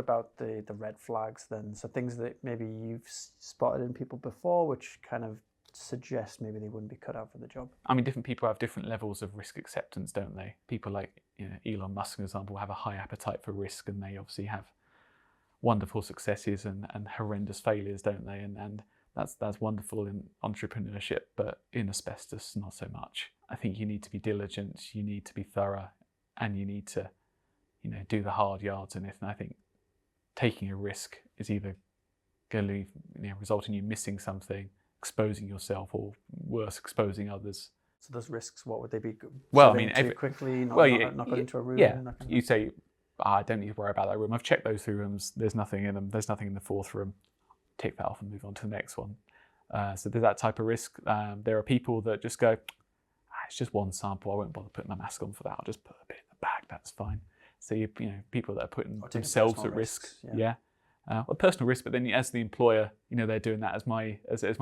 about the red flags then? So things that maybe you've spotted in people before, which kind of suggest maybe they wouldn't be cut out for the job. I mean, different people have different levels of risk acceptance, don't they? People like, you know, Elon Musk, for example, have a high appetite for risk, and they obviously have wonderful successes and horrendous failures, don't they? And that's wonderful in entrepreneurship, but in asbestos, not so much. I think you need to be diligent, you need to be thorough, and you need to, you know, do the hard yards in it. And I think taking a risk is either going to, you know, result in you missing something, exposing yourself, or worse, exposing others. So those risks, what would they be? Well, I mean, too quickly, not going into a room. Yeah, you say, I don't need to worry about that room. I've checked those 3 rooms. There's nothing in them. There's nothing in the 4th room. Tick that off and move on to the next one. So there's that type of risk. There are people that just go, it's just one sample. I won't bother putting my mask on for that. I'll just put a bit in the bag. That's fine. So you know, people that are putting themselves at risk. Yeah. Well, personal risk, but then as the employer, you know, they're doing that as my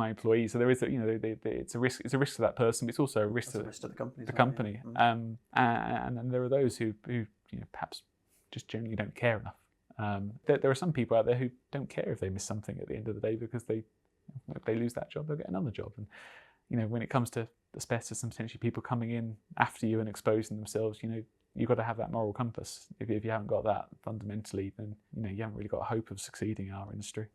employee. So there is, you know, it's a risk. It's a risk to that person, but it's also a risk to the company. The company. Yeah. And then there are those who you know, perhaps just generally don't care enough. There are some people out there who don't care if they miss something at the end of the day, because if they lose that job, they'll get another job. And you know, when it comes to asbestos and potentially people coming in after you and exposing themselves, you know, you've got to have that moral compass. If you haven't got that fundamentally, then you know, you haven't really got a hope of succeeding in our industry.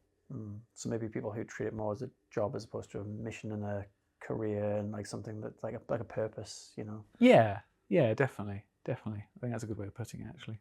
So maybe people who treat it more as a job as opposed to a mission and a career, and like something that's like a purpose, you know. Yeah, definitely. I think that's a good way of putting it, actually.